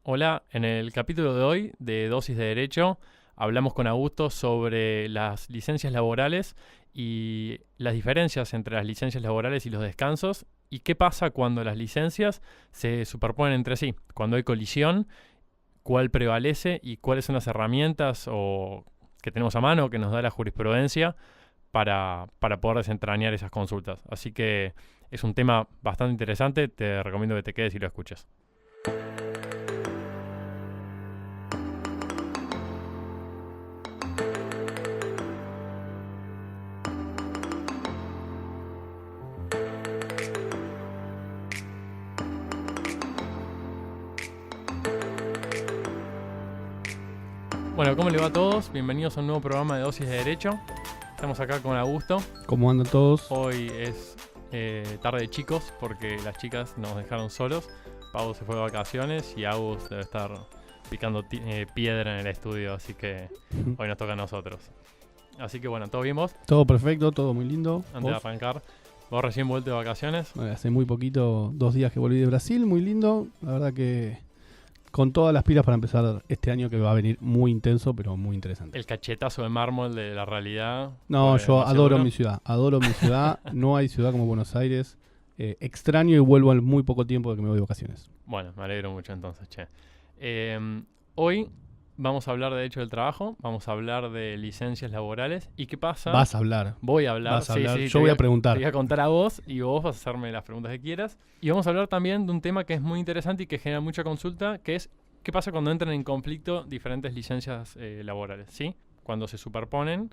Hola, en el capítulo de hoy de Dosis de Derecho hablamos con Augusto sobre las licencias laborales y las diferencias entre las licencias laborales y los descansos y qué pasa cuando las licencias se superponen entre sí, cuando hay colisión, cuál prevalece y cuáles son las herramientas que tenemos a mano que nos da la jurisprudencia para poder desentrañar esas consultas. Así que es un tema bastante interesante, te recomiendo que te quedes y lo escuches. Bueno, ¿cómo le va a todos? Bienvenidos a un nuevo programa de Dosis de Derecho. Estamos acá con Augusto. ¿Cómo andan todos? Hoy es tarde de chicos porque las chicas nos dejaron solos. Pau se fue de vacaciones y Agus debe estar picando piedra en el estudio, así que hoy nos toca a nosotros. Así que bueno, ¿todo bien vos? Todo perfecto, todo muy lindo. Antes de arrancar, vos recién vuelto de vacaciones. Bueno, hace muy poquito, 2 días que volví de Brasil, muy lindo. La verdad que con todas las pilas para empezar este año que va a venir muy intenso, pero muy interesante. El cachetazo de mármol de la realidad. No, yo adoro mi ciudad, no hay ciudad como Buenos Aires. Extraño y vuelvo en muy poco tiempo de que me voy de vacaciones. Bueno, me alegro mucho entonces, che. Hoy vamos a hablar de derecho del trabajo, vamos a hablar de licencias laborales. ¿Y qué pasa? Vas a hablar. Voy a hablar. Vas a hablar. Sí, yo voy a preguntar. Te voy a contar a vos y vos vas a hacerme las preguntas que quieras. Y vamos a hablar también de un tema que es muy interesante y que genera mucha consulta, que es ¿qué pasa cuando entran en conflicto diferentes licencias laborales? ¿Sí? Cuando se superponen,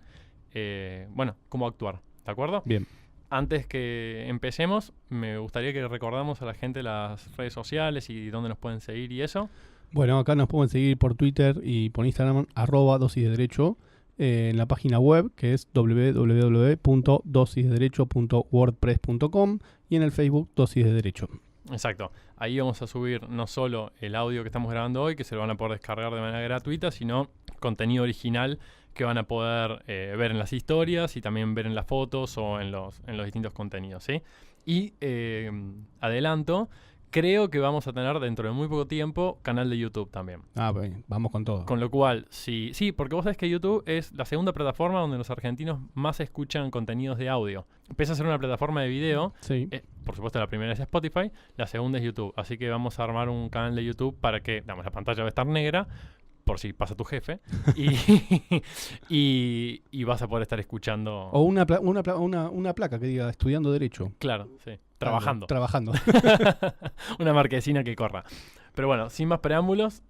¿cómo actuar? ¿De acuerdo? Bien. Antes que empecemos, me gustaría que recordamos a la gente las redes sociales y dónde nos pueden seguir y eso. Bueno, acá nos pueden seguir por Twitter y por Instagram, @dosisdederecho, en la página web que es www.dosisdederecho.wordpress.com y en el Facebook Dosis de Derecho. Exacto. Ahí vamos a subir no solo el audio que estamos grabando hoy, que se lo van a poder descargar de manera gratuita, sino contenido original que van a poder ver en las historias y también ver en las fotos o en los distintos contenidos, ¿sí? Y adelanto, creo que vamos a tener dentro de muy poco tiempo canal de YouTube también. Ah, pues vamos con todo. Con lo cual, sí, porque vos sabés que YouTube es la segunda plataforma donde los argentinos más escuchan contenidos de audio. Empieza a ser una plataforma de video. Sí. Por supuesto, la primera es Spotify, la segunda es YouTube. Así que vamos a armar un canal de YouTube para que, la pantalla va a estar negra, por si pasa tu jefe, y vas a poder estar escuchando. O una placa que diga estudiando Derecho. Claro, sí. Trabajando. Una marquesina que corra. Pero bueno, sin más preámbulos,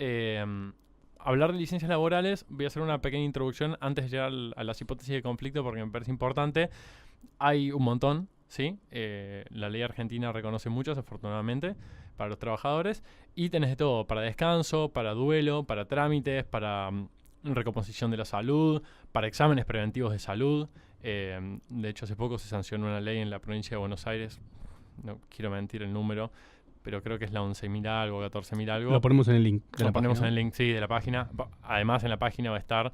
hablar de licencias laborales, voy a hacer una pequeña introducción antes de llegar a las hipótesis de conflicto porque me parece importante. Hay un montón, ¿sí? La ley argentina reconoce muchos, afortunadamente, para los trabajadores. Y tenés de todo, para descanso, para duelo, para trámites, para recomposición de la salud, para exámenes preventivos de salud. De hecho, hace poco se sancionó una ley en la provincia de Buenos Aires, no quiero mentir el número, pero creo que es la 11.000 algo, 14.000 algo. Lo ponemos en el link de Lo la ponemos página. en el link, sí, de la página. Además, en la página va a estar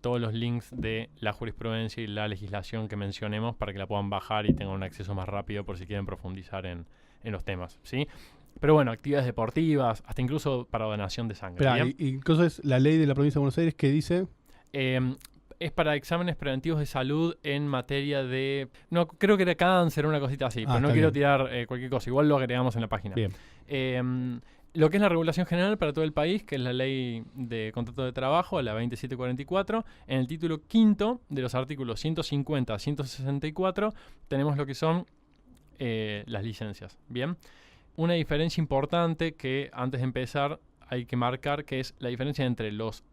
todos los links de la jurisprudencia y la legislación que mencionemos para que la puedan bajar y tengan un acceso más rápido por si quieren profundizar en los temas, ¿sí? Pero bueno, actividades deportivas, hasta incluso para donación de sangre. Esperá, y entonces la ley de la provincia de Buenos Aires que dice... Es para exámenes preventivos de salud en materia de... No, creo que era cáncer, una cosita así, pero no quiero tirar cualquier cosa. Igual lo agregamos en la página. Bien. Lo que es la regulación general para todo el país, que es la ley de contrato de trabajo, la 2744, en el título quinto de los artículos 150 a 164 tenemos lo que son las licencias. Bien. Una diferencia importante que antes de empezar hay que marcar, que es la diferencia entre los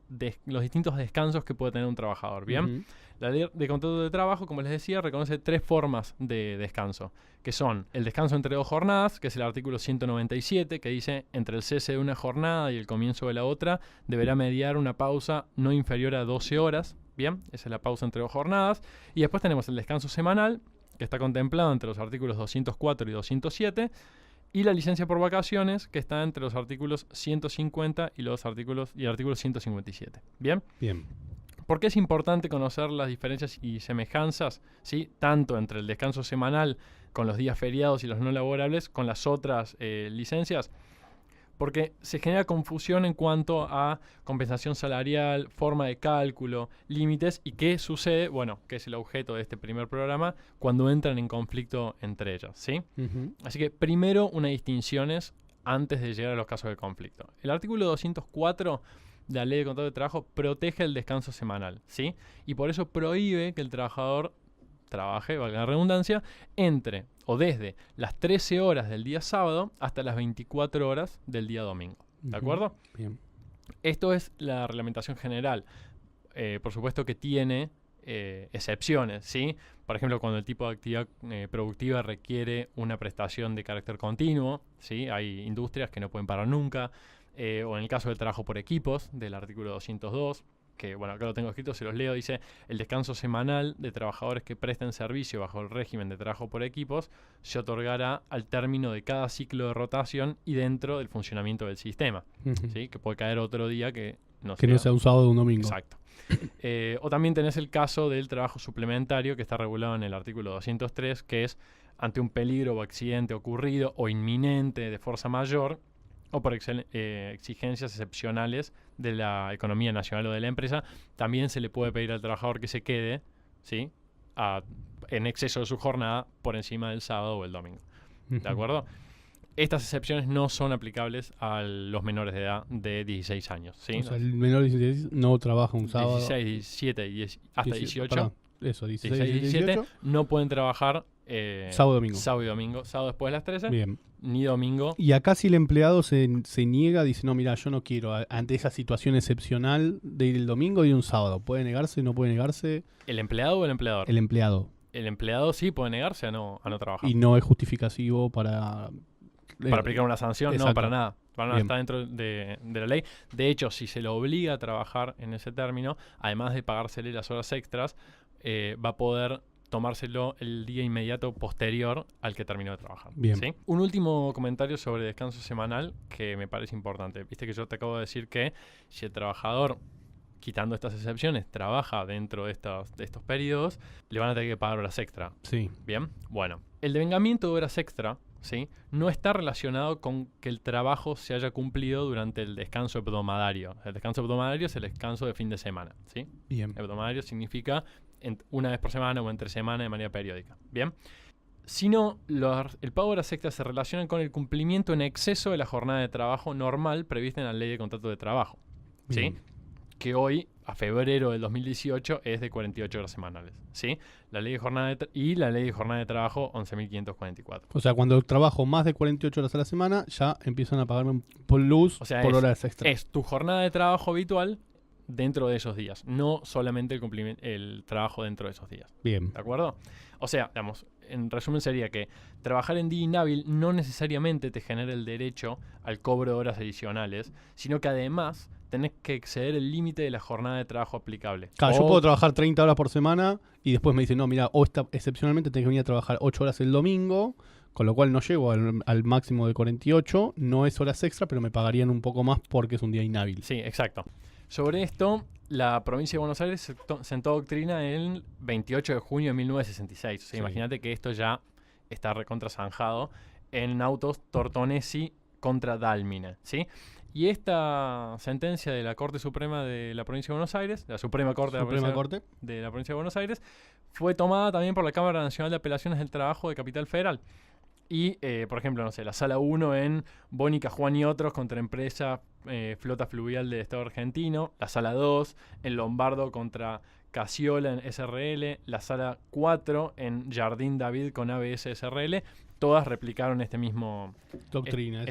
distintos descansos que puede tener un trabajador. Bien. Uh-huh. La ley de contrato de trabajo, como les decía, reconoce 3 formas de descanso, que son el descanso entre 2 jornadas, que es el artículo 197, que dice entre el cese de una jornada y el comienzo de la otra deberá mediar una pausa no inferior a 12 horas. Bien, esa es la pausa entre 2 jornadas. Y después tenemos el descanso semanal, que está contemplado entre los artículos 204 y 207, y la licencia por vacaciones, que está entre los artículos 150 y el artículo 157. ¿Bien? Bien. ¿Por qué es importante conocer las diferencias y semejanzas, ¿sí? Tanto entre el descanso semanal con los días feriados y los no laborables con las otras licencias? Porque se genera confusión en cuanto a compensación salarial, forma de cálculo, límites y qué sucede, bueno, que es el objeto de este primer programa, cuando entran en conflicto entre ellas, ¿sí? Así que primero unas distinciones antes de llegar a los casos de conflicto. El artículo 204 de la Ley de Contrato de Trabajo protege el descanso semanal, ¿sí? Y por eso prohíbe que el trabajador trabaje, valga la redundancia, entre o desde las 13 horas del día sábado hasta las 24 horas del día domingo. ¿De acuerdo? Bien. Esto es la reglamentación general. Por supuesto que tiene excepciones, ¿sí? Por ejemplo, cuando el tipo de actividad productiva requiere una prestación de carácter continuo, ¿sí? Hay industrias que no pueden parar nunca. O en el caso del trabajo por equipos, del artículo 202, que bueno, acá lo tengo escrito, se los leo, dice: el descanso semanal de trabajadores que presten servicio bajo el régimen de trabajo por equipos se otorgará al término de cada ciclo de rotación y dentro del funcionamiento del sistema, ¿sí? Que puede caer otro día que no sea un sábado o un domingo. Exacto. O también tenés el caso del trabajo suplementario, que está regulado en el artículo 203, que es ante un peligro o accidente ocurrido o inminente de fuerza mayor, o por exigencias excepcionales de la economía nacional o de la empresa, también se le puede pedir al trabajador que se quede, ¿sí? En exceso de su jornada por encima del sábado o el domingo. ¿De acuerdo? Estas excepciones no son aplicables a los menores de edad de 16 años, ¿sí? O sea, el menor de 16 no trabaja un sábado. 16, 17 y hasta 18. Perdón, eso, 16 y 17 no pueden trabajar sábado y domingo. Sábado y domingo. Sábado después de las 13. Bien. Ni domingo. Y acá si el empleado se niega, dice, no, mira, yo no quiero, ante esa situación excepcional de ir el domingo y un sábado, ¿puede negarse, no puede negarse? ¿El empleado o el empleador? El empleado. El empleado sí puede negarse a no trabajar. Y no es justificativo para aplicar una sanción. Exacto. No, para nada. Para nada, está dentro de la ley. De hecho, si se lo obliga a trabajar en ese término, además de pagársele las horas extras, va a poder tomárselo el día inmediato posterior al que terminó de trabajar. Bien. ¿Sí? Un último comentario sobre descanso semanal que me parece importante. Viste que yo te acabo de decir que si el trabajador, quitando estas excepciones, trabaja dentro de estos periodos, le van a tener que pagar horas extra. Sí. Bien. Bueno, el devengamiento de horas extra, ¿sí?, no está relacionado con que el trabajo se haya cumplido durante el descanso hebdomadario. El descanso hebdomadario es el descanso de fin de semana, ¿sí? Bien. Hebdomadario significa una vez por semana o entre semana de manera periódica. Bien. Sino el pago de horas extras se relaciona con el cumplimiento en exceso de la jornada de trabajo normal prevista en la Ley de Contrato de Trabajo, ¿sí? Bien. Que hoy, a febrero del 2018, es de 48 horas semanales, ¿sí? La ley de jornada y la ley de jornada de trabajo 11.544. O sea, cuando trabajo más de 48 horas a la semana, ya empiezan a pagarme un plus por horas extra. Es tu jornada de trabajo habitual dentro de esos días, no solamente el trabajo dentro de esos días. Bien. ¿De acuerdo? O sea, digamos, en resumen sería que trabajar en día inhábil no necesariamente te genera el derecho al cobro de horas adicionales, sino que además tenés que exceder el límite de la jornada de trabajo aplicable. Claro, yo puedo trabajar 30 horas por semana y después me dicen, no, mira, excepcionalmente tenés que venir a trabajar 8 horas el domingo, con lo cual no llego al máximo de 48, no es horas extra, pero me pagarían un poco más porque es un día inhábil. Sí, exacto. Sobre esto, la provincia de Buenos Aires sentó doctrina el 28 de junio de 1966. O sea, sí. Imagínate que esto ya está recontrasanjado en autos Tortonesi contra Dálmine, ¿sí? Y esta sentencia de la Corte Suprema de la provincia de Buenos Aires, la Suprema Corte de la provincia de Buenos Aires, fue tomada también por la Cámara Nacional de Apelaciones del Trabajo de Capital Federal. Y, por ejemplo, no sé, la Sala 1 en Bónica, Juan y otros contra empresa Flota Fluvial del Estado argentino, la Sala 2 en Lombardo contra Casiola en SRL, la Sala 4 en Jardín David con ABS SRL, todas replicaron esta misma doctrina.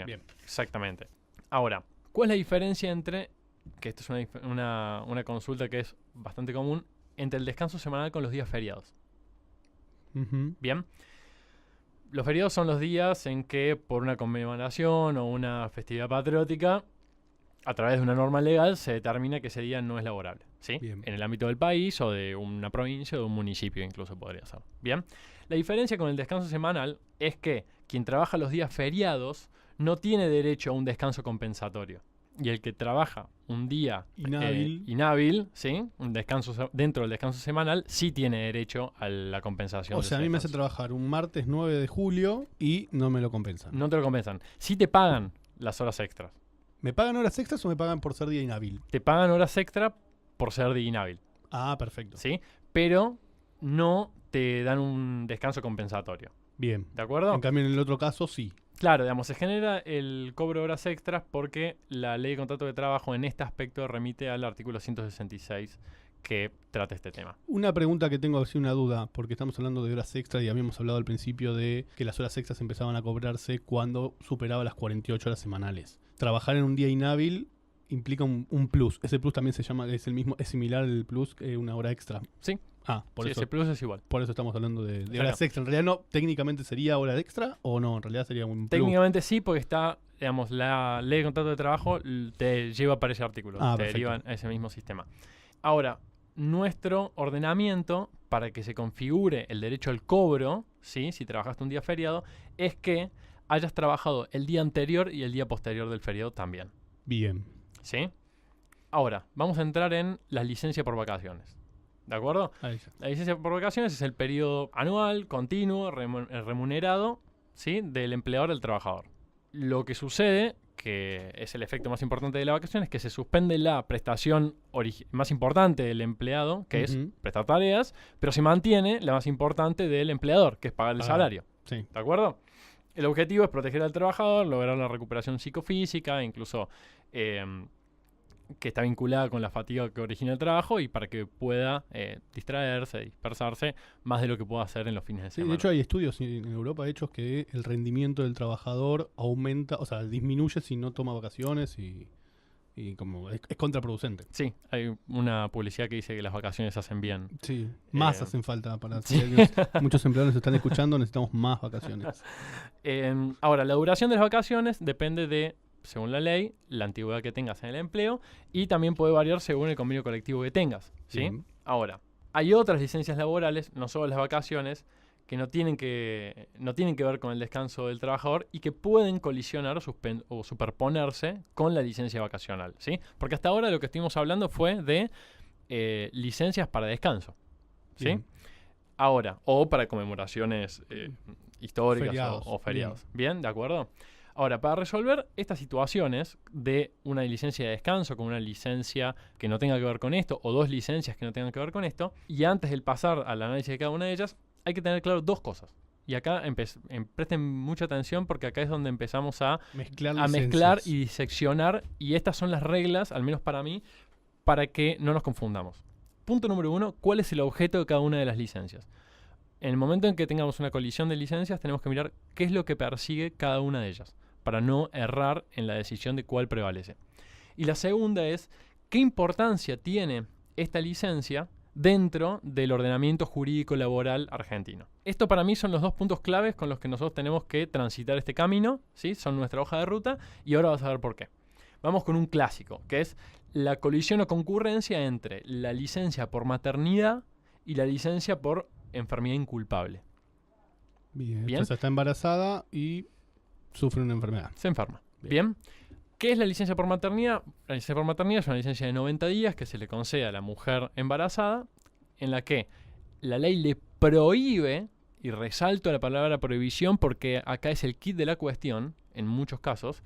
Bien. Exactamente. Ahora, ¿cuál es la diferencia entre, que esto es una consulta que es bastante común, entre el descanso semanal con los días feriados? Bien. Los feriados son los días en que por una conmemoración o una festividad patriótica, a través de una norma legal, se determina que ese día no es laborable, ¿sí? En el ámbito del país o de una provincia o de un municipio incluso podría ser. Bien. La diferencia con el descanso semanal es que quien trabaja los días feriados no tiene derecho a un descanso compensatorio. Y el que trabaja un día inhábil, ¿sí?, un descanso dentro del descanso semanal, sí tiene derecho a la compensación. O sea, a mí me hace trabajar un martes 9 de julio y no me lo compensan. No te lo compensan. Sí te pagan las horas extras. ¿Me pagan horas extras o me pagan por ser día inhábil? Te pagan horas extra por ser día inhábil. Ah, perfecto. ¿Sí? Pero no te dan un descanso compensatorio. Bien. ¿De acuerdo? En cambio, en el otro caso, sí. Claro, digamos, se genera el cobro de horas extras porque la ley de contrato de trabajo en este aspecto remite al artículo 166 que trata este tema. Una pregunta que tengo, así una duda, porque estamos hablando de horas extras y habíamos hablado al principio de que las horas extras empezaban a cobrarse cuando superaba las 48 horas semanales. Trabajar en un día inhábil implica un plus. Ese plus también se llama, es el mismo, es similar al plus que una hora extra. Sí. Ah, por Sí, eso. ese plus es igual. Por eso estamos hablando de Claro. horas extra. En realidad no, técnicamente sería hora extra o no, en realidad sería un plus. Técnicamente sí, porque está, digamos, la ley de contrato de trabajo te lleva para ese artículo, Ah, te perfecto. deriva a ese mismo sistema. Ahora, nuestro ordenamiento para que se configure el derecho al cobro, ¿sí? Si trabajaste un día feriado, es que hayas trabajado el día anterior y el día posterior del feriado también. Bien. ¿Sí? Ahora, vamos a entrar en la licencia por vacaciones. ¿De acuerdo? Ahí está. La licencia por vacaciones es el periodo anual, continuo, remunerado, ¿sí? Del empleador al trabajador. Lo que sucede, que es el efecto más importante de la vacación, es que se suspende la prestación más importante del empleado, que es Ujú. prestar tareas, pero se mantiene la más importante del empleador, que es pagar el salario. Sí. ¿De acuerdo? El objetivo es proteger al trabajador, lograr la recuperación psicofísica, incluso que está vinculada con la fatiga que origina el trabajo y para que pueda distraerse, dispersarse más de lo que pueda hacer en los fines de Sí, semana. de hecho hay estudios en Europa hechos que el rendimiento del trabajador aumenta, o sea, disminuye si no toma vacaciones y como es contraproducente. Sí, hay una publicidad que dice que las vacaciones hacen bien. Sí, más hacen falta para sí. muchos empleadores están escuchando, necesitamos más vacaciones. Ahora, la duración de las vacaciones depende de, según la ley, la antigüedad que tengas en el empleo y también puede variar según el convenio colectivo que tengas. ¿Sí? Bien. Ahora, hay otras licencias laborales, no solo las vacaciones, que no tienen que ver con el descanso del trabajador y que pueden colisionar o superponerse con la licencia vacacional. ¿Sí? Porque hasta ahora lo que estuvimos hablando fue de licencias para descanso. ¿sí? Bien. Ahora, o para conmemoraciones históricas Feriados. o feriados. Bien, ¿de acuerdo? Ahora, para resolver estas situaciones de una licencia de descanso con una licencia que no tenga que ver con esto, o dos licencias que no tengan que ver con esto, y antes de pasar al análisis de cada una de ellas, hay que tener claro dos cosas. Y acá presten mucha atención porque acá es donde empezamos a mezclar y diseccionar, y estas son las reglas, al menos para mí, para que no nos confundamos. Punto número 1, ¿cuál es el objeto de cada una de las licencias? En el momento en que tengamos una colisión de licencias, tenemos que mirar qué es lo que persigue cada una de ellas, para no errar en la decisión de cuál prevalece. Y la segunda es, ¿qué importancia tiene esta licencia dentro del ordenamiento jurídico laboral argentino? Esto para mí son los dos puntos claves con los que nosotros tenemos que transitar este camino, ¿sí? Son nuestra hoja de ruta y ahora vas a ver por qué. Vamos con un clásico, que es la colisión o concurrencia entre la licencia por maternidad y la licencia por enfermedad inculpable. Bien. Bien. Entonces está embarazada y sufre una enfermedad. Se enferma. Bien. Bien. ¿Qué es la licencia por maternidad? La licencia por maternidad es una licencia de 90 días que se le concede a la mujer embarazada, en la que la ley le prohíbe, y resalto la palabra prohibición porque acá es el kit de la cuestión, en muchos casos,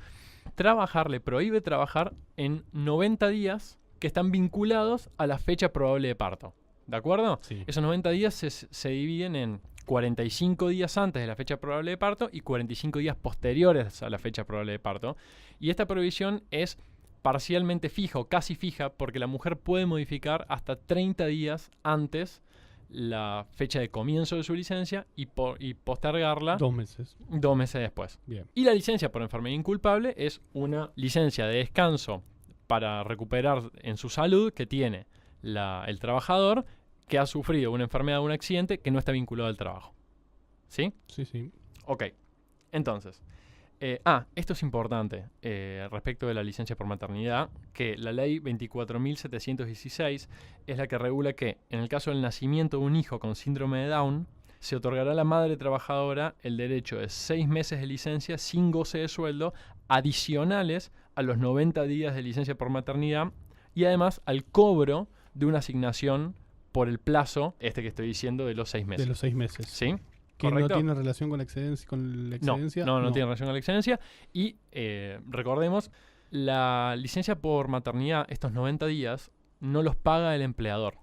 le prohíbe trabajar en 90 días que están vinculados a la fecha probable de parto. ¿De acuerdo? Sí. Esos 90 días se dividen en 45 días antes de la fecha probable de parto y 45 días posteriores a la fecha probable de parto. Y esta prohibición es parcialmente fija o casi fija porque la mujer puede modificar hasta 30 días antes la fecha de comienzo de su licencia y postergarla 2 meses. 2 meses después. Bien. Y la licencia por enfermedad inculpable es una licencia de descanso para recuperar en su salud que tiene el trabajador que ha sufrido una enfermedad o un accidente que no está vinculado al trabajo. ¿Sí? Sí, sí. Ok. Entonces, esto es importante respecto de la licencia por maternidad, que la ley 24.716 es la que regula que en el caso del nacimiento de un hijo con síndrome de Down, se otorgará a la madre trabajadora el derecho de 6 meses de licencia sin goce de sueldo adicionales a los 90 días de licencia por maternidad y además al cobro de una asignación por el plazo, que estoy diciendo, de los 6 meses. De los 6 meses. ¿Sí? Que ¿correcto? no tiene relación con la excedencia. No tiene relación con la excedencia. Y recordemos, la licencia por maternidad, estos 90 días, no los paga el empleador.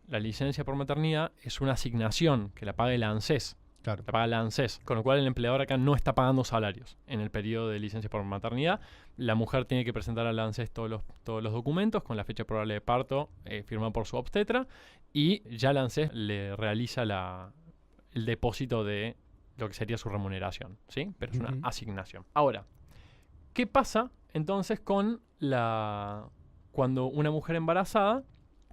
La licencia por maternidad es una asignación que la paga el ANSES. Claro. La paga la ANSES, con lo cual el empleador acá no está pagando salarios en el periodo de licencia por maternidad. La mujer tiene que presentar al ANSES todos los documentos con la fecha probable de parto firmada por su obstetra, y ya el ANSES le realiza el depósito de lo que sería su remuneración, ¿sí? Pero es una asignación. Ahora, ¿qué pasa entonces con cuando una mujer embarazada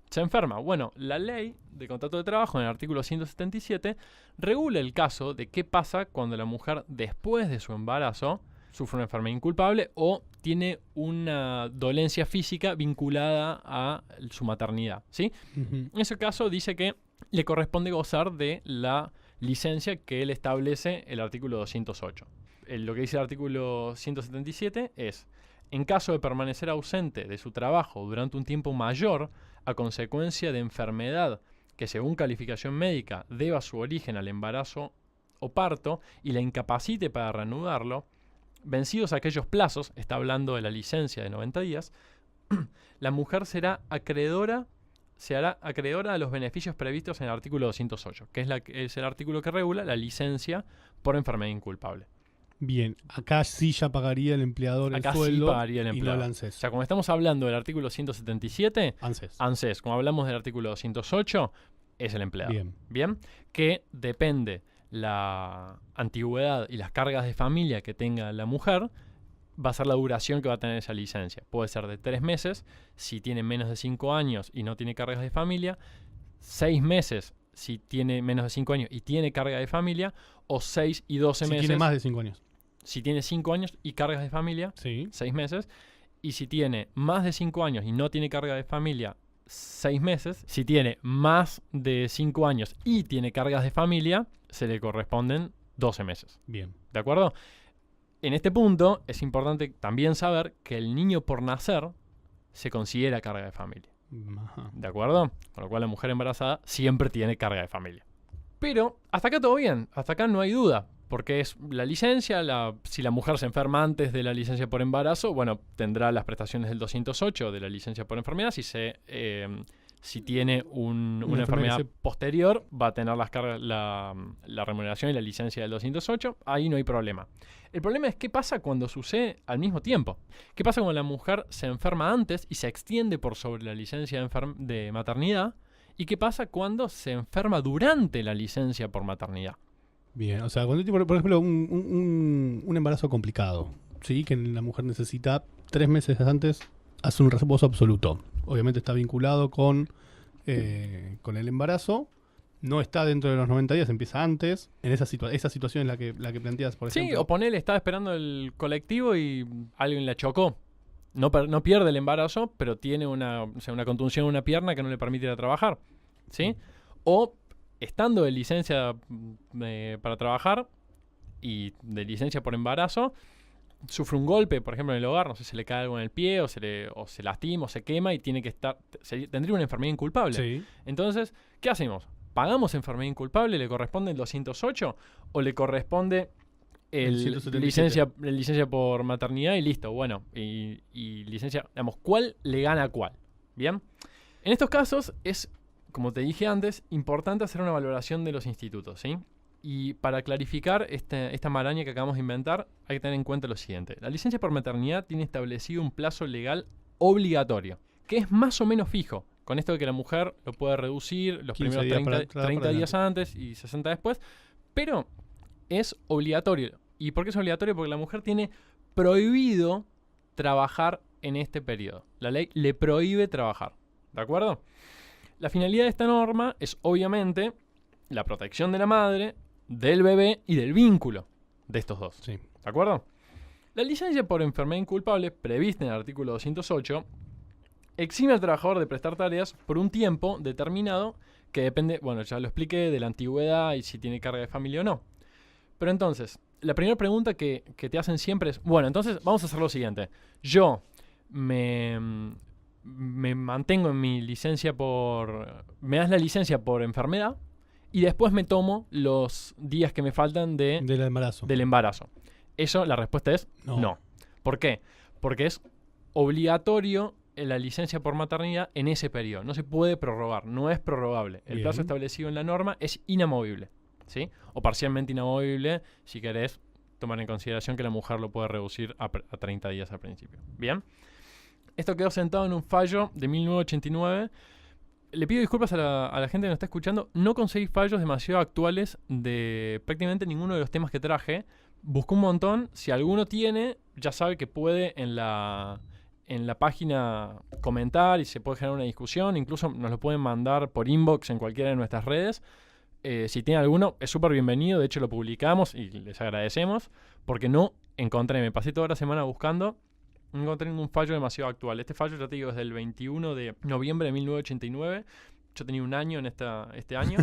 se enferma? Bueno, la ley de contrato de trabajo en el artículo 177 regula el caso de qué pasa cuando la mujer después de su embarazo sufre una enfermedad inculpable o tiene una dolencia física vinculada a su maternidad, ¿sí? En ese caso dice que le corresponde gozar de la licencia que él establece el artículo 208. Lo que dice el artículo 177 es: en caso de permanecer ausente de su trabajo durante un tiempo mayor a consecuencia de enfermedad que según calificación médica deba su origen al embarazo o parto y la incapacite para reanudarlo, vencidos aquellos plazos, está hablando de la licencia de 90 días, la mujer se hará acreedora de los beneficios previstos en el artículo 208, que es el artículo que regula la licencia por enfermedad inculpable. Bien, acá sí ya pagaría el empleador acá el sueldo sí pagaría el empleador. Y no el ANSES. O sea, como estamos hablando del artículo 177, ANSES. Como hablamos del artículo 208, es el empleador. Bien, que depende la antigüedad y las cargas de familia que tenga la mujer, va a ser la duración que va a tener esa licencia. Puede ser de 3 meses, si tiene menos de 5 años y no tiene cargas de familia, 6 meses si tiene menos de 5 años y tiene carga de familia, o 6 y 12 meses. Si tiene más de 5 años. Si tiene 5 años y cargas de familia, 6 meses. Y si tiene más de 5 años y no tiene carga de familia, 6 meses. Si tiene más de 5 años y tiene cargas de familia, se le corresponden 12 meses. Bien. ¿De acuerdo? En este punto es importante también saber que el niño por nacer se considera carga de familia. Ajá. ¿De acuerdo? Con lo cual la mujer embarazada siempre tiene carga de familia. Pero hasta acá todo bien, hasta acá no hay duda, porque es la licencia, si la mujer se enferma antes de la licencia por embarazo, bueno, tendrá las prestaciones del 208 de la licencia por enfermedad. Si tiene una enfermedad posterior, va a tener las cargas, la remuneración y la licencia del 208, ahí no hay problema. El problema es qué pasa cuando sucede al mismo tiempo. ¿Qué pasa cuando la mujer se enferma antes y se extiende por sobre la licencia de maternidad? ¿Y qué pasa cuando se enferma durante la licencia por maternidad? Bien, o sea, cuando por ejemplo un embarazo complicado, ¿sí? Que la mujer necesita 3 meses antes, hace un reposo absoluto. Obviamente está vinculado con el embarazo, no está dentro de los 90 días, empieza antes, en esa situación en la que planteas, por ejemplo. Sí, o ponele, estaba esperando el colectivo y alguien la chocó. No pierde el embarazo, pero tiene una contunción en una pierna que no le permite ir a trabajar, ¿sí? O estando de licencia para trabajar y de licencia por embarazo, sufre un golpe, por ejemplo, en el hogar, no sé, se le cae algo en el pie o se lastima o se quema y tiene que tendría una enfermedad inculpable. Sí. Entonces, ¿qué hacemos? ¿Pagamos enfermedad inculpable? ¿Le corresponde el 208 o le corresponde licencia por maternidad y listo? Bueno, y licencia, digamos, ¿cuál le gana a cuál? Bien. En estos casos es, como te dije antes, importante hacer una valoración de los institutos, ¿sí? Y para clarificar esta maraña que acabamos de inventar, hay que tener en cuenta lo siguiente. La licencia por maternidad tiene establecido un plazo legal obligatorio, que es más o menos fijo. Con esto de que la mujer lo puede reducir los primeros 30 días antes y 60 después, pero es obligatorio. ¿Y por qué es obligatorio? Porque la mujer tiene prohibido trabajar en este periodo. La ley le prohíbe trabajar. ¿De acuerdo? La finalidad de esta norma es obviamente la protección de la madre, del bebé y del vínculo de estos dos. Sí. ¿De acuerdo? La licencia por enfermedad inculpable, prevista en el artículo 208, exime al trabajador de prestar tareas por un tiempo determinado que depende, bueno, ya lo expliqué, de la antigüedad y si tiene carga de familia o no. Pero entonces, la primera pregunta que te hacen siempre es, bueno, entonces vamos a hacer lo siguiente. Yo me mantengo en mi licencia me das la licencia por enfermedad y después me tomo los días que me faltan del embarazo. Eso, la respuesta es no. ¿Por qué? Porque es obligatorio la licencia por maternidad en ese periodo. No se puede prorrogar, no es prorrogable. El plazo establecido en la norma es inamovible, ¿sí? O parcialmente inamovible si querés tomar en consideración que la mujer lo puede reducir a 30 días al principio. Bien. Esto quedó sentado en un fallo de 1989. Le pido disculpas a la gente que nos está escuchando. No conseguí fallos demasiado actuales de prácticamente ninguno de los temas que traje. Busqué un montón. Si alguno tiene, ya sabe que puede en la página comentar y se puede generar una discusión. Incluso nos lo pueden mandar por inbox en cualquiera de nuestras redes. Si tiene alguno, es súper bienvenido. De hecho, lo publicamos y les agradecemos. Porque no encontré, me pasé toda la semana buscando, no encontré ningún fallo demasiado actual. Este fallo, ya te digo, es del 21 de noviembre de 1989. Yo tenía un año en este año.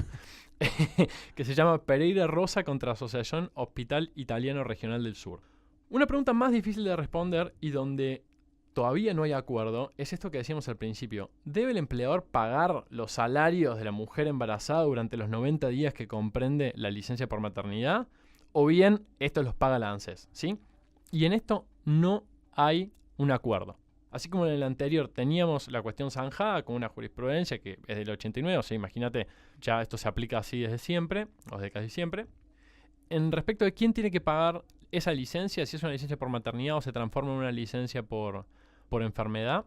Que se llama Pereira Rosa contra Asociación Hospital Italiano Regional del Sur. Una pregunta más difícil de responder y donde todavía no hay acuerdo es esto que decíamos al principio. ¿Debe el empleador pagar los salarios de la mujer embarazada durante los 90 días que comprende la licencia por maternidad? O bien, esto los paga la ANSES, ¿sí? Y en esto no hay un acuerdo. Así como en el anterior teníamos la cuestión zanjada con una jurisprudencia que es del 89, o sea, imagínate, ya esto se aplica así desde siempre, o desde casi siempre. En respecto de quién tiene que pagar esa licencia, si es una licencia por maternidad o se transforma en una licencia por enfermedad,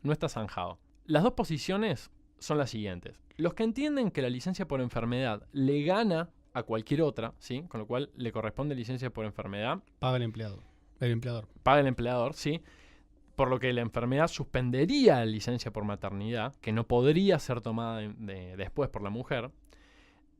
no está zanjado. Las dos posiciones son las siguientes. Los que entienden que la licencia por enfermedad le gana a cualquier otra, ¿sí? Con lo cual le corresponde licencia por enfermedad. Paga el empleador. El empleador. Paga el empleador, sí. Por lo que la enfermedad suspendería la licencia por maternidad, que no podría ser tomada después por la mujer.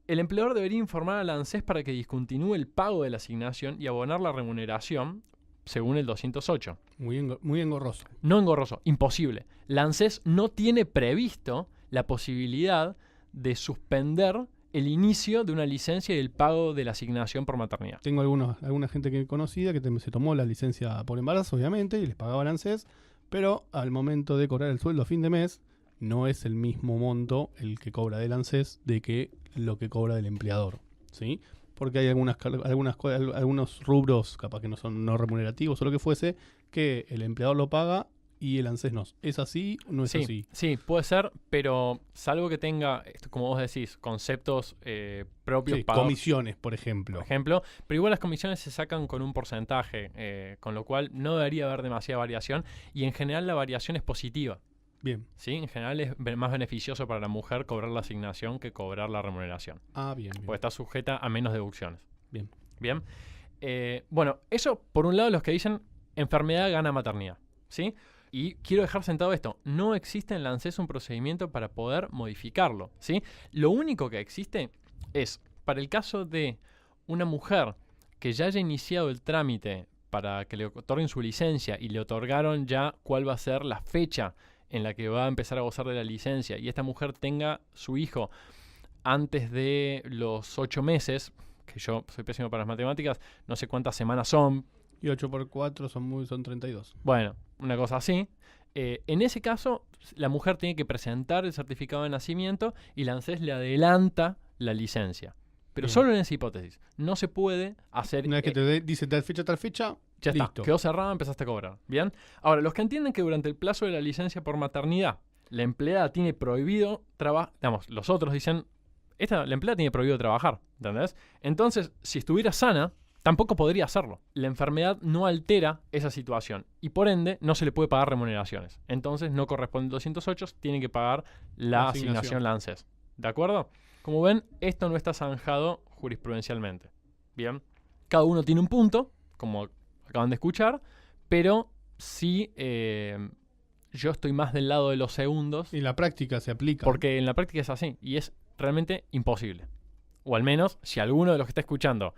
El empleador debería informar a la ANSES para que discontinúe el pago de la asignación y abonar la remuneración según el 208. Muy engorroso. No engorroso, imposible. La ANSES no tiene previsto la posibilidad de suspender el inicio de una licencia y el pago de la asignación por maternidad. Tengo alguna gente que conocida que se tomó la licencia por embarazo, obviamente, y les pagaba el ANSES, pero al momento de cobrar el sueldo a fin de mes, no es el mismo monto el que cobra del ANSES de que lo que cobra del empleador, ¿sí? Porque hay algunos rubros, capaz que no son no remunerativos o lo que fuese, que el empleador lo paga y el ANSES no. ¿Es así o no es así? Sí, puede ser, pero salvo que tenga, como vos decís, conceptos propios. Sí, comisiones, por ejemplo. Pero igual las comisiones se sacan con un porcentaje, con lo cual no debería haber demasiada variación y en general la variación es positiva. Bien. Sí, en general es más beneficioso para la mujer cobrar la asignación que cobrar la remuneración. Bien. Porque está sujeta a menos deducciones. Bien. Bueno, eso por un lado los que dicen enfermedad gana maternidad, ¿sí? Y quiero dejar sentado esto. No existe en la ANSES un procedimiento para poder modificarlo, ¿sí? Lo único que existe es, para el caso de una mujer que ya haya iniciado el trámite para que le otorguen su licencia y le otorgaron ya cuál va a ser la fecha en la que va a empezar a gozar de la licencia y esta mujer tenga su hijo antes de los 8 meses, que yo soy pésimo para las matemáticas, no sé cuántas semanas son. Y 8 por 4 son 32. Bueno, una cosa así. En ese caso, la mujer tiene que presentar el certificado de nacimiento y la ANSES le adelanta la licencia. Pero Bien. solo en esa hipótesis. No se puede hacer... Una vez que te dice tal fecha, ya listo. Está, quedó cerrado, empezaste a cobrar. Bien. Ahora, los que entienden que durante el plazo de la licencia por maternidad, la empleada tiene prohibido trabajar, digamos, los otros dicen, la empleada tiene prohibido trabajar, ¿entendés? Entonces, si estuviera sana, tampoco podría hacerlo. La enfermedad no altera esa situación y por ende no se le puede pagar remuneraciones. Entonces no corresponde el 208, tiene que pagar la asignación la ANSES. ¿De acuerdo? Como ven, esto no está zanjado jurisprudencialmente. Bien. Cada uno tiene un punto, como acaban de escuchar, pero sí yo estoy más del lado de los segundos. Y en la práctica se aplica. Porque en la práctica es así y es realmente imposible. O al menos, si alguno de los que está escuchando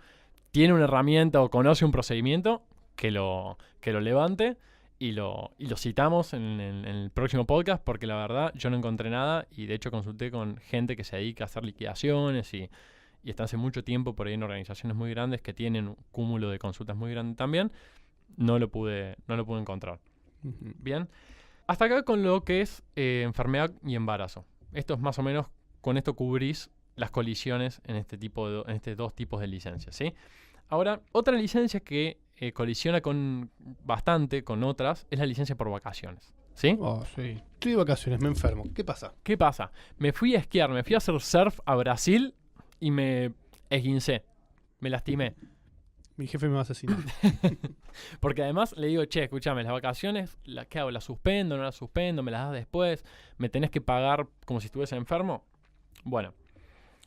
tiene una herramienta o conoce un procedimiento, que lo levante y lo citamos en el próximo podcast, porque la verdad yo no encontré nada y de hecho consulté con gente que se dedica a hacer liquidaciones y está hace mucho tiempo por ahí en organizaciones muy grandes que tienen un cúmulo de consultas muy grande también. No lo pude encontrar. Uh-huh. Bien. Hasta acá con lo que es enfermedad y embarazo. Esto es más o menos, con esto cubrís las colisiones en estos dos tipos de licencias, ¿sí? Ahora, otra licencia que colisiona bastante con otras es la licencia por vacaciones, ¿sí? Oh, sí. Estoy de vacaciones, me enfermo. ¿Qué pasa? ¿Qué pasa? Me fui a esquiar, me fui a hacer surf a Brasil y me esguincé, me lastimé. Mi jefe me va a asesinar. Porque además le digo, che, escúchame, las vacaciones, ¿qué hago? ¿Las suspendo? ¿No las suspendo? ¿Me las das después? ¿Me tenés que pagar como si estuviese enfermo? Bueno,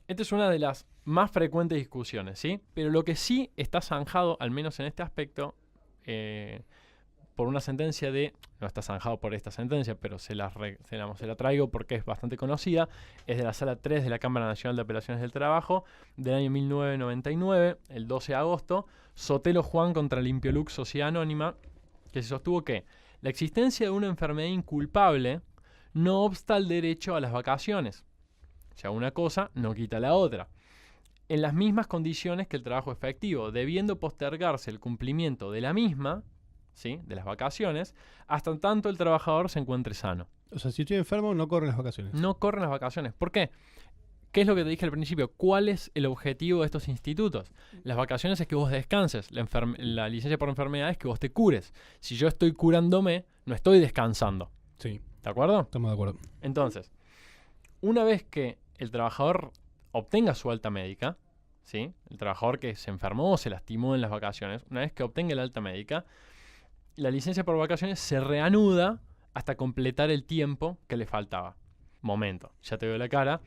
esta es una de las más frecuentes discusiones, ¿sí? Pero lo que sí está zanjado, al menos en este aspecto, por una sentencia no está zanjado por esta sentencia, pero se la traigo porque es bastante conocida, es de la Sala 3 de la Cámara Nacional de Apelaciones del Trabajo, del año 1999, el 12 de agosto, Sotelo Juan contra Limpiolux Sociedad Anónima, que se sostuvo que la existencia de una enfermedad inculpable no obsta al derecho a las vacaciones. O sea, una cosa no quita la otra. En las mismas condiciones que el trabajo efectivo, debiendo postergarse el cumplimiento de la misma, ¿sí?, de las vacaciones, hasta tanto el trabajador se encuentre sano. O sea, si estoy enfermo, no corren las vacaciones. No corren las vacaciones. ¿Por qué? ¿Qué es lo que te dije al principio? ¿Cuál es el objetivo de estos institutos? Las vacaciones es que vos descanses. La licencia por enfermedad es que vos te cures. Si yo estoy curándome, no estoy descansando. Sí. ¿De acuerdo? Estamos de acuerdo. Entonces, una vez que el trabajador obtenga su alta médica, ¿sí?, el trabajador que se enfermó o se lastimó en las vacaciones, una vez que obtenga la alta médica, la licencia por vacaciones se reanuda hasta completar el tiempo que le faltaba. Momento, ya te veo la cara.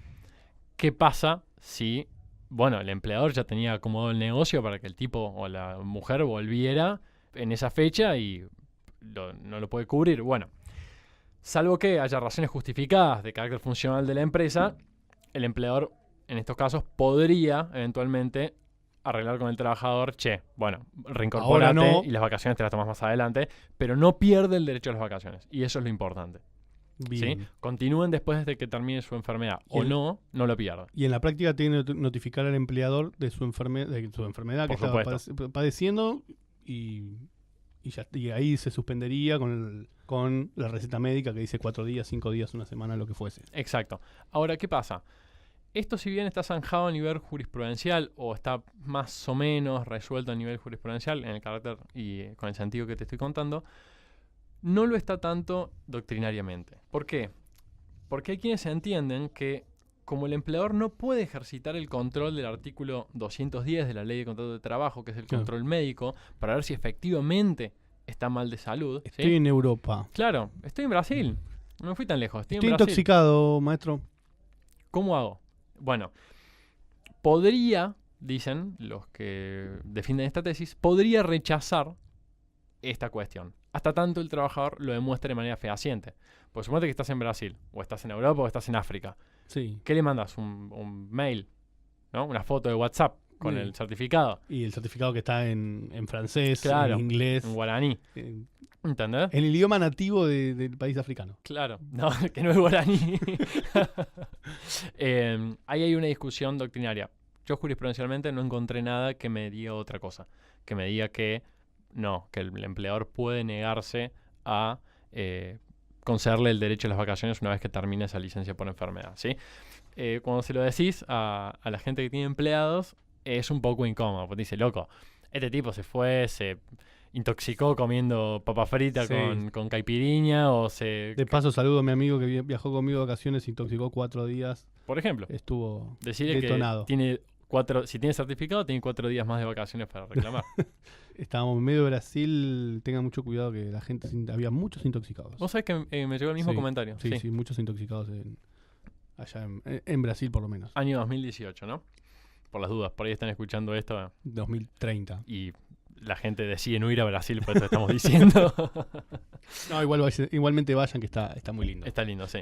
¿Qué pasa si, el empleador ya tenía acomodado el negocio para que el tipo o la mujer volviera en esa fecha y no lo puede cubrir? Bueno, salvo que haya razones justificadas de carácter funcional de la empresa, el empleador en estos casos podría eventualmente arreglar con el trabajador, reincorpórate no, y las vacaciones te las tomas más adelante, pero no pierde el derecho a las vacaciones. Y eso es lo importante. ¿Sí? Continúen después de que termine su enfermedad no lo pierdan. Y en la práctica tiene que notificar al empleador de su enfermedad que estaba padeciendo y ahí se suspendería con la receta médica que dice 4 días, 5 días, una semana, lo que fuese. Exacto. Ahora, ¿qué pasa? Esto, si bien está zanjado a nivel jurisprudencial o está más o menos resuelto a nivel jurisprudencial en el carácter y con el sentido que te estoy contando, no lo está tanto doctrinariamente. ¿Por qué? Porque hay quienes entienden que como el empleador no puede ejercitar el control del artículo 210 de la Ley de Contrato de Trabajo, que es el control médico, para ver si efectivamente está mal de salud. Estoy en Europa. Claro, estoy en Brasil. No me fui tan lejos. Estoy en Brasil. Intoxicado, maestro. ¿Cómo hago? Bueno, podría, dicen los que defienden esta tesis, podría rechazar esta cuestión, hasta tanto el trabajador lo demuestre de manera fehaciente. Pues suponete que estás en Brasil, o estás en Europa, o estás en África. Sí. ¿Qué le mandas? Un mail, ¿no? Una foto de WhatsApp con el certificado. Y el certificado que está en francés, claro, en inglés. En guaraní. ¿Entendés? En el idioma nativo del país africano. Claro, no, que no es guaraní. Ahí hay una discusión doctrinaria. Yo jurisprudencialmente no encontré nada que me diga otra cosa. Que me diga que que el empleador puede negarse a concederle el derecho a las vacaciones una vez que termine esa licencia por enfermedad, ¿sí? Cuando se lo decís a la gente que tiene empleados, es un poco incómodo, porque dice, loco, este tipo se intoxicó comiendo papa frita con caipiriña De paso, saludo a mi amigo que viajó conmigo de vacaciones, se intoxicó 4 días. Por ejemplo. Estuvo detonado. Si tiene certificado, tiene 4 días más de vacaciones para reclamar. Estábamos en medio de Brasil, tengan mucho cuidado que la gente, había muchos intoxicados. Vos sabés que me llegó el mismo comentario. Sí, muchos intoxicados allá en Brasil por lo menos. Año 2018, ¿no? Por las dudas, por ahí están escuchando esto. 2030. Y la gente decide no ir a Brasil, por eso estamos diciendo. No, igualmente vayan, que está muy lindo. Está lindo, sí.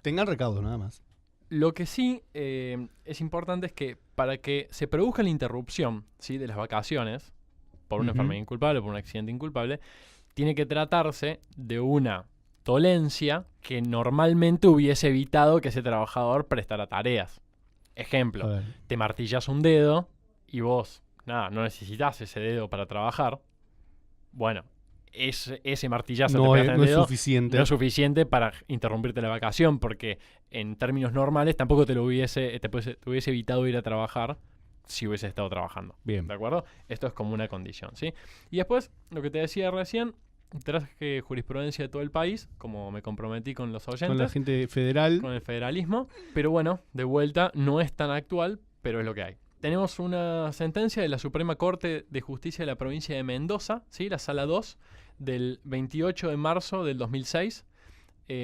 Tengan recaudos, nada más. Lo que sí es importante es que para que se produzca la interrupción, ¿sí?, de las vacaciones, por una enfermedad inculpable, por un accidente inculpable, tiene que tratarse de una dolencia que normalmente hubiese evitado que ese trabajador prestara tareas. Ejemplo, te martillas un dedo y vos, no necesitas ese dedo para trabajar. Bueno, ese martillazo no te pegaste en el no es dedo, suficiente. no es suficiente para interrumpirte la vacación, porque en términos normales tampoco te hubiese evitado ir a trabajar si hubiese estado trabajando. Bien. ¿De acuerdo? Esto es como una condición, ¿sí? Y después, lo que te decía recién, traje jurisprudencia de todo el país, como me comprometí con los oyentes. Con la gente federal. Con el federalismo. Pero bueno, de vuelta, no es tan actual, pero es lo que hay. Tenemos una sentencia de la Suprema Corte de Justicia de la provincia de Mendoza, ¿sí? La Sala 2, del 28 de marzo del 2006.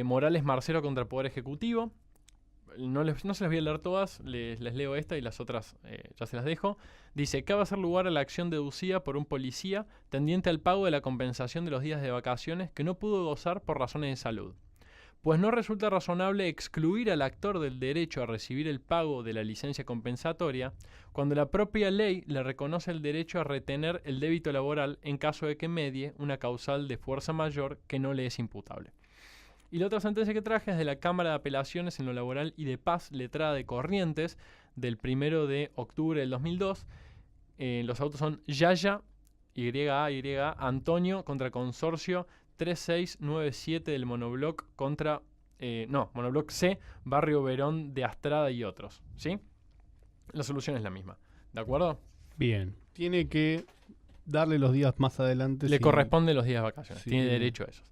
Morales Marcelo contra el Poder Ejecutivo. No se las voy a leer todas, les leo esta y las otras ya se las dejo. Dice, cabe hacer lugar a la acción deducida por un policía tendiente al pago de la compensación de los días de vacaciones que no pudo gozar por razones de salud. Pues no resulta razonable excluir al actor del derecho a recibir el pago de la licencia compensatoria cuando la propia ley le reconoce el derecho a retener el débito laboral en caso de que medie una causal de fuerza mayor que no le es imputable. Y la otra sentencia que traje es de la Cámara de Apelaciones en lo Laboral y de Paz, letrada de Corrientes, del 1 de octubre del 2002. Los autos son Yaya, YA, Antonio contra Consorcio 3697 del Monobloc contra... Monobloc C, Barrio Verón de Astrada y otros. ¿Sí? La solución es la misma. ¿De acuerdo? Bien. Tiene que darle los días más adelante. Le corresponde los días de vacaciones. Sí. Tiene derecho a esos.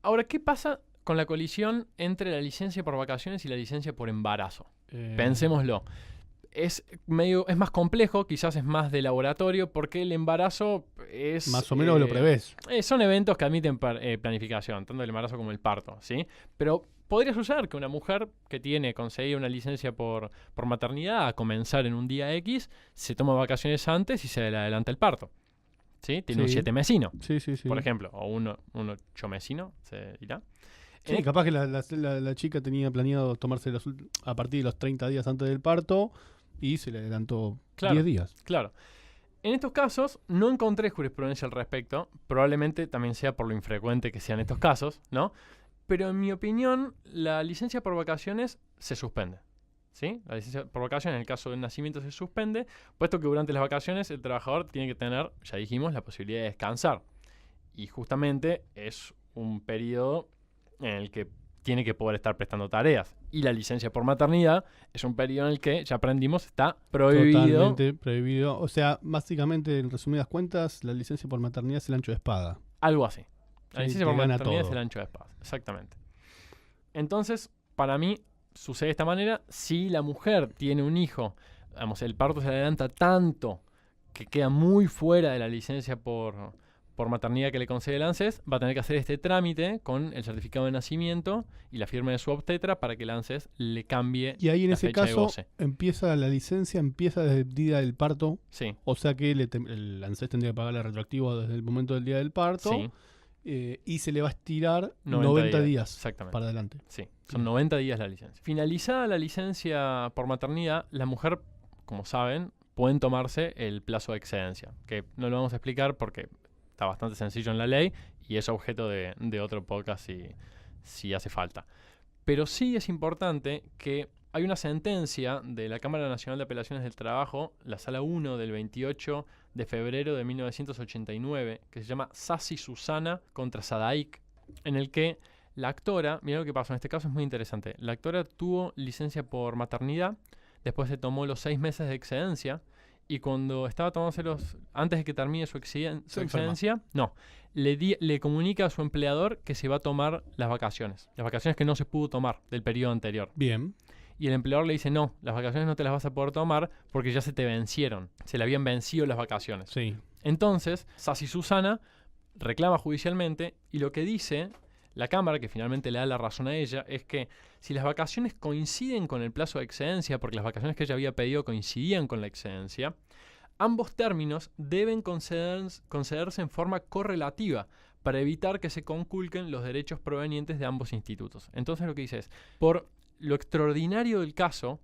Ahora, ¿qué pasa con la colisión entre la licencia por vacaciones y la licencia por embarazo? Pensémoslo. Es más complejo, quizás es más de laboratorio, porque el embarazo es... Más o menos lo prevés. Son eventos que admiten planificación, tanto el embarazo como el parto, ¿sí? Pero podría suceder que una mujer que tiene conseguida una licencia por maternidad a comenzar en un día X, se toma vacaciones antes y se le adelanta el parto. ¿Sí? Tiene un 7 mesino, sí. por ejemplo, o un 8 mesino, se dirá. Sí, capaz que la chica tenía planeado tomarse a partir de los 30 días antes del parto y se le adelantó 10 días. Claro. En estos casos no encontré jurisprudencia al respecto, probablemente también sea por lo infrecuente que sean estos casos, ¿no? Pero en mi opinión, la licencia por vacaciones se suspende. ¿Sí? La licencia por vacaciones en el caso del nacimiento se suspende, puesto que durante las vacaciones el trabajador tiene que tener, ya dijimos, la posibilidad de descansar. Y justamente es un periodo en el que tiene que poder estar prestando tareas. Y la licencia por maternidad es un periodo en el que, ya aprendimos, está prohibido. Totalmente prohibido. O sea, básicamente, en resumidas cuentas, la licencia por maternidad es el ancho de espada. Algo así. La Sí, licencia por maternidad todo. es el ancho de espada. Exactamente. Entonces, para mí, sucede de esta manera. Si la mujer tiene un hijo, vamos, el parto se adelanta tanto que queda muy fuera de la licencia por maternidad que le concede el ANSES, va a tener que hacer este trámite con el certificado de nacimiento y la firma de su obstetra para que el ANSES le cambie. Y ahí en la ese fecha de caso goce. empieza la licencia, empieza desde el día del parto. Sí. O sea que el ANSES tendría que pagarle retroactivo desde el momento del día del parto. Sí. Y se le va a estirar 90 días exactamente. para adelante. Sí, son 90 días la licencia. Finalizada la licencia por maternidad, la mujer, como saben, pueden tomarse el plazo de excedencia, que no lo vamos a explicar porque está bastante sencillo en la ley y es objeto de otro podcast si hace falta. Pero sí es importante que hay una sentencia de la Cámara Nacional de Apelaciones del Trabajo, la Sala 1 del 28 de febrero de 1989, que se llama Sassi Susana contra Sadaik, en el que la actora, mira lo que pasó, en este caso es muy interesante, la actora tuvo licencia por maternidad, después se tomó los 6 meses de excedencia, y cuando estaba tomándose antes de que termine su excedencia, le comunica a su empleador que se va a tomar las vacaciones que no se pudo tomar del periodo anterior. Bien. Y el empleador le dice, no, las vacaciones no te las vas a poder tomar porque ya se te vencieron. Se le habían vencido las vacaciones. Sí. Entonces, Sassi Susana reclama judicialmente y lo que dice la Cámara, que finalmente le da la razón a ella, es que si las vacaciones coinciden con el plazo de excedencia, porque las vacaciones que ella había pedido coincidían con la excedencia, ambos términos deben concederse en forma correlativa para evitar que se conculquen los derechos provenientes de ambos institutos. Entonces lo que dice es, por lo extraordinario del caso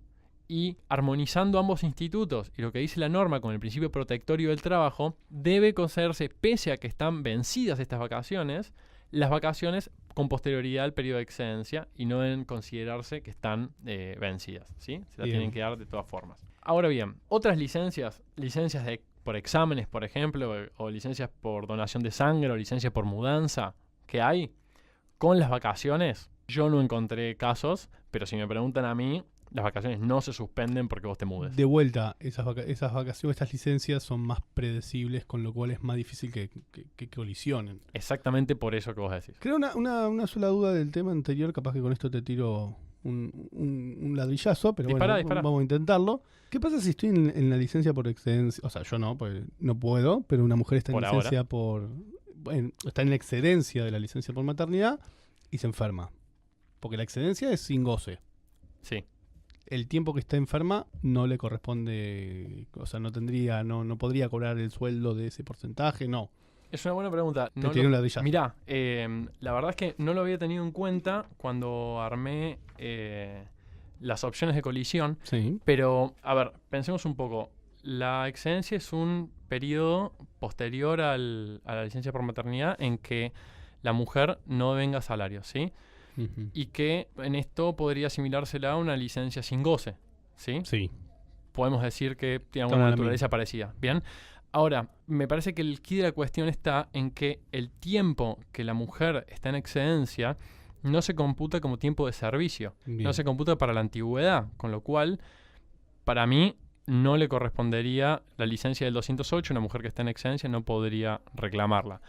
y armonizando ambos institutos y lo que dice la norma con el principio protectorio del trabajo, debe concederse, pese a que están vencidas estas vacaciones, las vacaciones con posterioridad al periodo de excedencia y no deben considerarse que están vencidas, ¿sí? Se las tienen que dar de todas formas. Ahora bien, otras licencias por exámenes, por ejemplo, o licencias por donación de sangre o licencias por mudanza que hay, con las vacaciones, yo no encontré casos, pero si me preguntan a mí, las vacaciones no se suspenden porque vos te mudes. De vuelta, esas vacaciones, estas licencias son más predecibles, con lo cual es más difícil que colisionen. Exactamente por eso que vos decís. Creo una sola duda del tema anterior, capaz que con esto te tiro un ladrillazo, pero dispara. Vamos a intentarlo. ¿Qué pasa si estoy en la licencia por excedencia? O sea, yo no, pues no puedo, pero una mujer está en licencia está en la excedencia de la licencia por maternidad y se enferma. Porque la excedencia es sin goce. Sí. El tiempo que está enferma no le corresponde, o sea, no podría cobrar el sueldo de ese porcentaje, no. Es una buena pregunta. Te tiré un ladrillazo. Mirá, la verdad es que no lo había tenido en cuenta cuando armé las opciones de colisión. Sí. Pero, a ver, pensemos un poco. La excedencia es un periodo posterior a la licencia por maternidad en que la mujer no venga salario, ¿sí? Uh-huh. Y que en esto podría asimilársela a una licencia sin goce, ¿sí? Sí. Podemos decir que tiene una naturaleza parecida. Bien. Ahora, me parece que el quid de la cuestión está en que el tiempo que la mujer está en excedencia no se computa como tiempo de servicio. Bien. No se computa para la antigüedad, con lo cual, para mí, no le correspondería la licencia del 208. Una mujer que está en excedencia no podría reclamarla.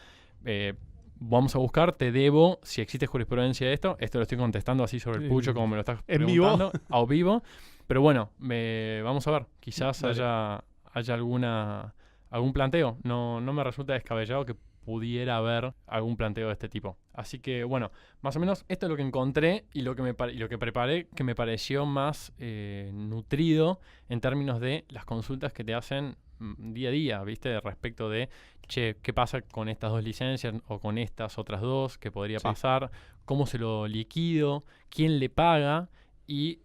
Vamos a buscar, te debo, si existe jurisprudencia de esto. Esto lo estoy contestando así sobre el pucho, como me lo estás preguntando. ¿En vivo? Pero bueno, vamos a ver. Quizás haya algún planteo. No me resulta descabellado que pudiera haber algún planteo de este tipo. Así que, bueno, más o menos esto es lo que encontré y lo que preparé, que me pareció más nutrido en términos de las consultas que te hacen día a día, ¿viste? Respecto de, che, ¿qué pasa con estas dos licencias o con estas otras dos? ¿Qué podría pasar? ¿Cómo se lo liquido? ¿Quién le paga? Y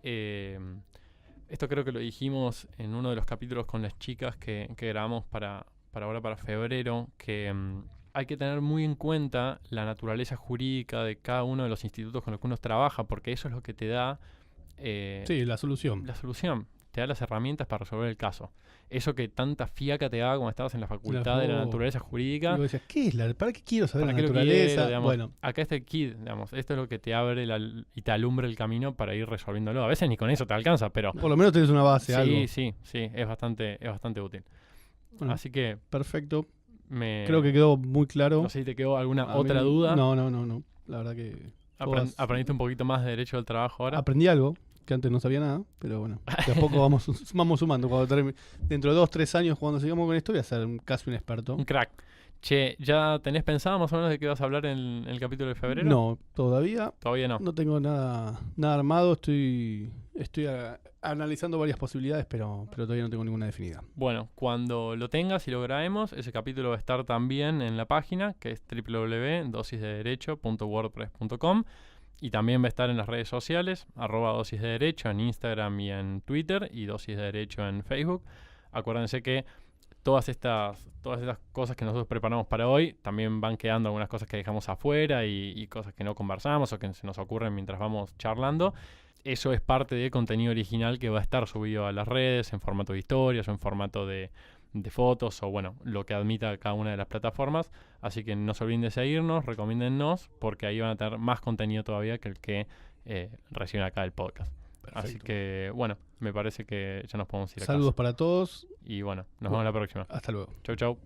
esto creo que lo dijimos en uno de los capítulos con las chicas que grabamos para febrero, que hay que tener muy en cuenta la naturaleza jurídica de cada uno de los institutos con los que uno trabaja, porque eso es lo que te da la solución. La solución. Te da las herramientas para resolver el caso. Eso que tanta fiaca te daba cuando estabas en la facultad de la naturaleza jurídica. Y vos decías, ¿para qué quiero saber la naturaleza? Quiero, bueno, acá está el kit, digamos. Esto es lo que te abre y te alumbra el camino para ir resolviéndolo. A veces ni con eso te alcanza, pero... Por lo menos tenés una base, algo. Sí, es bastante útil. Bueno, así que... Perfecto. Creo que quedó muy claro. No sé si te quedó alguna otra duda. No. La verdad que... ¿Aprendiste un poquito más de derecho del trabajo ahora? Aprendí algo, que antes no sabía nada, pero bueno, de a poco vamos sumando. Dentro de 2-3 años, cuando sigamos con esto, voy a ser casi un experto. Un crack. Che, ¿ya tenés pensado más o menos de qué vas a hablar en el capítulo de febrero? No, todavía. Todavía no. No tengo nada armado, estoy analizando varias posibilidades, pero todavía no tengo ninguna definida. Bueno, cuando lo tengas y lo grabemos, ese capítulo va a estar también en la página, que es www.dosisdederecho.wordpress.com. Y también va a estar en las redes sociales, @dosisdederecho en Instagram y en Twitter, y Dosis de Derecho en Facebook. Acuérdense que todas estas cosas que nosotros preparamos para hoy, también van quedando algunas cosas que dejamos afuera y cosas que no conversamos o que se nos ocurren mientras vamos charlando. Eso es parte del contenido original que va a estar subido a las redes en formato de historias o en formato de fotos o bueno, lo que admita cada una de las plataformas. Así que no se olviden de seguirnos, recomiéndennos, porque ahí van a tener más contenido todavía que el que reciben acá del podcast. Perfecto. Así que bueno, me parece que ya nos podemos ir a casa. Saludos para todos. Y bueno, nos vemos la próxima. Hasta luego. Chau.